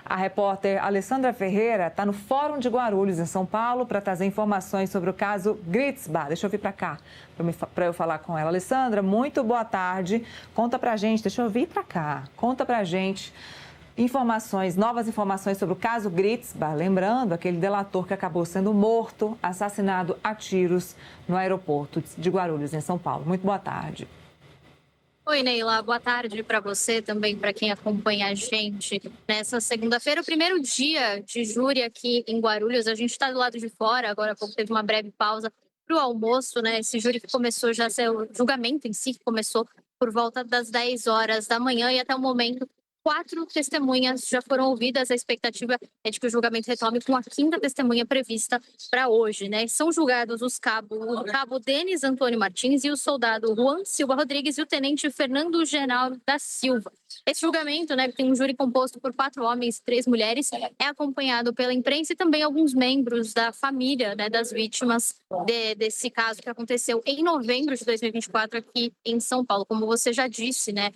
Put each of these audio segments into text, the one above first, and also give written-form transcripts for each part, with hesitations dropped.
A repórter Alessandra Ferreira está no Fórum de Guarulhos, em São Paulo, para trazer informações sobre o caso Gritzbach. Deixa eu vir para cá, para eu falar com ela. Alessandra, muito boa tarde. Conta para a gente, deixa eu vir para cá. Conta para a gente novas informações sobre o caso Gritzbach. Lembrando, aquele delator que acabou sendo morto, assassinado a tiros no aeroporto de Guarulhos, em São Paulo. Muito boa tarde. Oi, Neila. Boa tarde para você, também para quem acompanha a gente nessa segunda-feira, o primeiro dia de júri aqui em Guarulhos. A gente está do lado de fora, agora há pouco teve uma breve pausa para o almoço, né? Esse júri que começou já, o julgamento em si, que começou por volta das 10 horas da manhã e até o momento 4 testemunhas já foram ouvidas. A expectativa é de que o julgamento retome com a 5ª testemunha prevista para hoje, né? São julgados o cabo Denis Antônio Martins e o soldado Juan Silva Rodrigues e o tenente Fernando Genaro da Silva. Esse julgamento, né, que tem um júri composto por 4 homens e 3 mulheres, é acompanhado pela imprensa e também alguns membros da família, né, das vítimas desse caso que aconteceu em novembro de 2024 aqui em São Paulo. Como você já disse, né?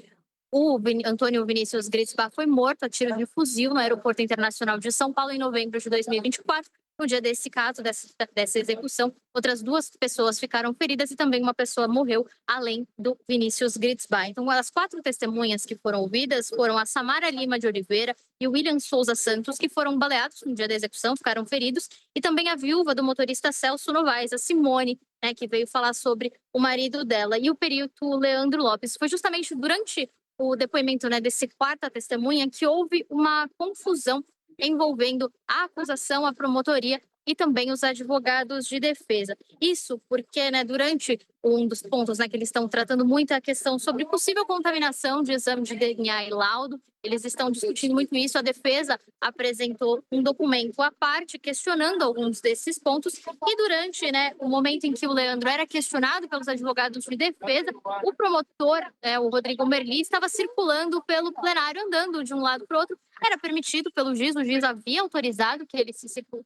O Antônio Vinícius Gritzbach foi morto a tiro de fuzil no Aeroporto Internacional de São Paulo em novembro de 2024. No dia desse caso, dessa execução, outras 2 pessoas ficaram feridas e também uma pessoa morreu, além do Vinícius Gritzbach. Então, as 4 testemunhas que foram ouvidas foram a Samara Lima de Oliveira e o William Souza Santos, que foram baleados no dia da execução, ficaram feridos, e também a viúva do motorista Celso Novaes, a Simone, né, que veio falar sobre o marido dela, e o perito Leandro Lopes. Foi justamente durante o depoimento, né, desse 4ª testemunha que houve uma confusão envolvendo a acusação, a promotoria e também os advogados de defesa. Isso porque, né, durante um dos pontos, né, que eles estão tratando muito a questão sobre possível contaminação de exame de DNA e laudo, eles estão discutindo muito isso. A defesa apresentou um documento à parte questionando alguns desses pontos e durante, né, o momento em que o Leandro era questionado pelos advogados de defesa, o promotor, o Rodrigo Merli, estava circulando pelo plenário, andando de um lado para o outro. Era permitido pelo juiz, o juiz havia autorizado que ele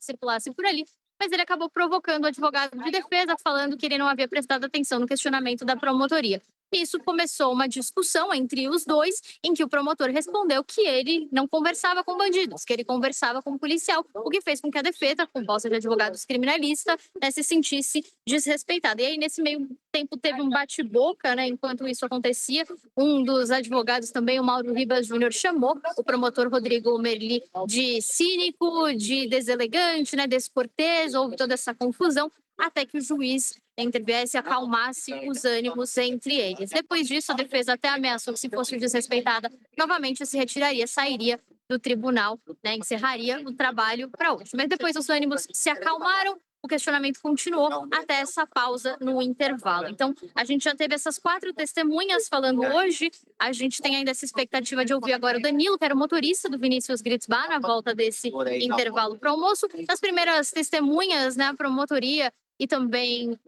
circulasse por ali, mas ele acabou provocando o advogado de defesa, falando que ele não havia prestado atenção no questionamento da promotoria. Isso começou uma discussão entre os dois, em que o promotor respondeu que ele não conversava com bandidos, que ele conversava com o policial, o que fez com que a defesa, composta de advogados criminalistas, né, se sentisse desrespeitada. E aí, nesse meio tempo, teve um bate-boca, né, enquanto isso acontecia. Um dos advogados também, o Mauro Ribas Júnior, chamou o promotor Rodrigo Merli de cínico, de deselegante, né, descortês. Houve toda essa confusão, até que o juiz interviesse e acalmasse os ânimos entre eles. Depois disso, a defesa até ameaçou que, se fosse desrespeitada, novamente se retiraria, sairia do tribunal, né, encerraria o trabalho para hoje. Mas depois os ânimos se acalmaram, o questionamento continuou até essa pausa no intervalo. Então, a gente já teve essas 4 testemunhas falando hoje. A gente tem ainda essa expectativa de ouvir agora o Danilo, que era o motorista do Vinícius Gritzbach, na volta desse intervalo para o almoço. As primeiras testemunhas, né, a promotoria e também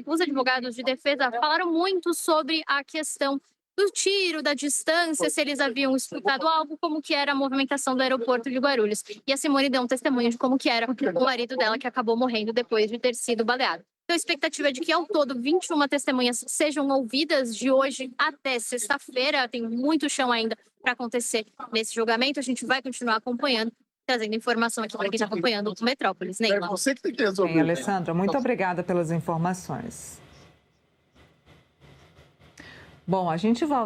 os advogados de defesa falaram muito sobre a questão do tiro, da distância, se eles haviam escutado algo, como que era a movimentação do aeroporto de Guarulhos. E a Simone deu um testemunho de como que era o marido dela, que acabou morrendo depois de ter sido baleado. Então, a expectativa é de que, ao todo, 21 testemunhas sejam ouvidas de hoje até sexta-feira. Tem muito chão ainda para acontecer nesse julgamento. A gente vai continuar acompanhando, trazendo informação aqui para quem está acompanhando o Metrópolis. Neila. É você que tem que resolver. Bem, Alessandra, muito obrigada pelas informações. Bom, a gente volta.